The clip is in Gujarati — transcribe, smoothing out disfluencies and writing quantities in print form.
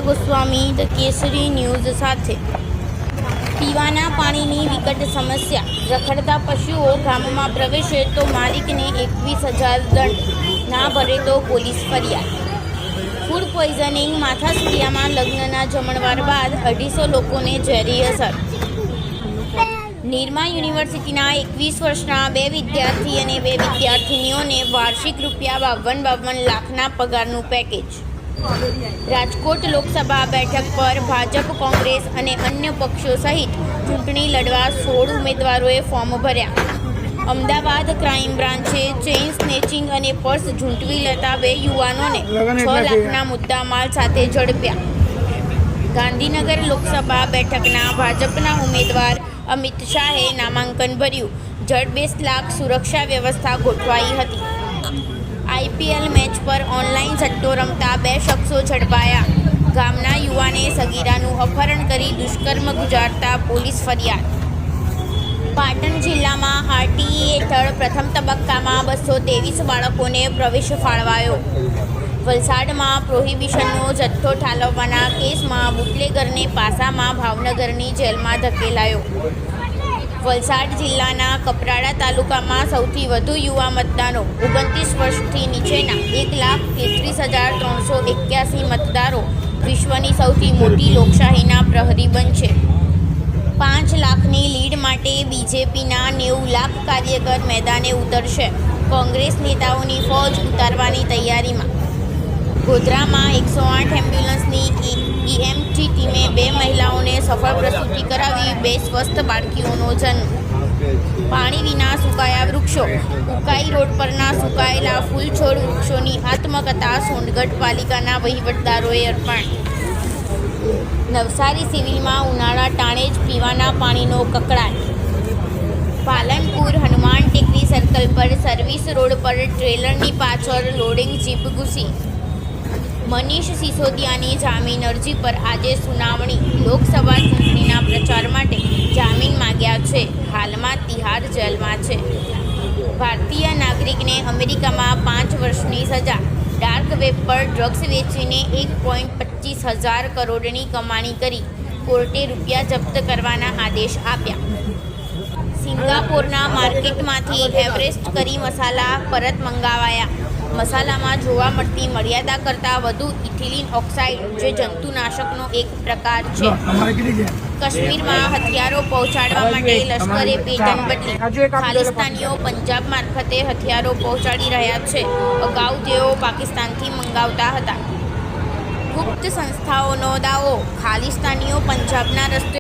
ગોસ્વામી ધ કેસરી ન્યૂઝ સાથે। પીવાના પાણીની વિકટ સમસ્યા, રખડતા પશુઓ ગામમાં પ્રવેશે તો માલિકને 21,000 દંડ, ના ભરે તો પોલીસ ફરિયાદ। ફૂડ પોઈઝનિંગ, માથાસુરિયામાં લગ્નના જમણવાર બાદ 250 લોકોને ઝેરી અસર। નિરમા યુનિવર્સિટીના 21 વર્ષના 2 વિદ્યાર્થી અને 2 વિદ્યાર્થિનીઓને વાર્ષિક ₹52 લાખના પગારનું પેકેજ। રાજકોટ લોકસભા બેઠક પર ભાજપ, કોંગ્રેસ અને અન્ય પક્ષો સહિત ચૂંટણી લડવા 16 ઉમેદવારોએ ફોર્મ ભર્યા। અમદાવાદ ક્રાઇમ બ્રાન્ચે ચેઇન સ્નેચિંગ અને પર્સ ઝૂંટવી લેતા 2 યુવાનોને 6 લાખના મુદ્દામાલ સાથે ઝડપ્યા। ગાંધીનગર લોકસભા બેઠકના ભાજપના ઉમેદવાર અમિત શાહે નામાંકન ભર્યું। ઝડપે લાખ સુરક્ષા વ્યવસ્થા ગોઠવાઈ હતી। IPL મેચ પર ઓનલાઈન સટ્ટો રમતા 2 શખ્સો ઝડપાયા। ગામના યુવાને સગીરાનું અપહરણ કરી દુષ્કર્મ ગુજારતા પોલીસ ફરિયાદ। પાટણ જિલ્લામાં RTE હેઠળ પ્રથમ તબક્કામાં 223 બાળકોને પ્રવેશ ફાળવાયો। વલસાડમાં પ્રોહિબિશનનો જથ્થો ઠાલવવાના કેસમાં બુટલેગરને પાસામાં ભાવનગરની જેલમાં ધકેલાયો। વલસાડ જિલ્લાના કપરાડા તાલુકામાં સૌથી વધુ યુવા મતદારો, 29 વર્ષથી નીચેના 1,33,381 મતદારો વિશ્વની સૌથી મોટી લોકશાહીના પ્રહરી બનશે। 5 લાખની લીડ માટે બીજેપીના 90 લાખ કાર્યકર મેદાને ઉતરશે। કોંગ્રેસ નેતાઓની ફોજ ઉતારવાની તૈયારીમાં। ગોધરામાં 108 એમ્બ્યુલન્સની EMT ટીમે 2 મહિલાઓને સફળ પ્રસૂતિ કરાવી, 2 સ્વસ્થ બાળકીઓનો જન્મ। પાણી વિના સુકાયા વૃક્ષો, ઉકાઈ રોડ પરના સુકાયેલા ફૂલછોડ વૃક્ષોની આત્મકથા સોનગઢ પાલિકાના વહીવટદારોએ અર્પણ। નવસારી સિવિલમાં ઉનાળા ટાણે જ પીવાના પાણીનો કકળાટ। પાલનપુર હનુમાન ટેકરી સર્કલ પર સર્વિસ રોડ પર ટ્રેલરની પાછળ લોડિંગ જીપ ઘૂસી। મનીષ સિસોદિયાની જામીન અરજી પર આજે સુનાવણી। લોકસભા ચૂંટણીના પ્રચાર માટે જામીન માંગ્યા છે, હાલમાં તિહાર જેલમાં છે। ભારતીય નાગરિકને અમેરિકામાં 5 વર્ષની સજા। ડાર્ક વેબ પર ડ્રગ્સ વેચીને 1.25 કરોડની કમાણી કરી, કોર્ટે રૂપિયા જપ્ત કરવાના આદેશ આપ્યા। સિંગાપોરના માર્કેટમાંથી એવરેસ્ટ કરી મસાલા પરત મંગાવાયા। મસાલામાં જોવા મળતી મર્યાદા કરતાં વધુ ઇથિલિન ઓક્સાઇડ, જે જંતુનાશકનો એક પ્રકાર છે। કાશ્મીરમાં હથિયારો પહોંચાડવા માટે લશ્કરે પેટર્ન બદલી। ખાલિસ્તાનીઓ પંજાબ મારફતે હથિયારો પહોંચાડી રહ્યા છે, અગાઉ તેઓ પાકિસ્તાનથી મંગાવતા હતા। ગુપ્ત સંસ્થાઓનો દાવો, ખાલિસ્તાનીઓ પંજાબના રસ્તે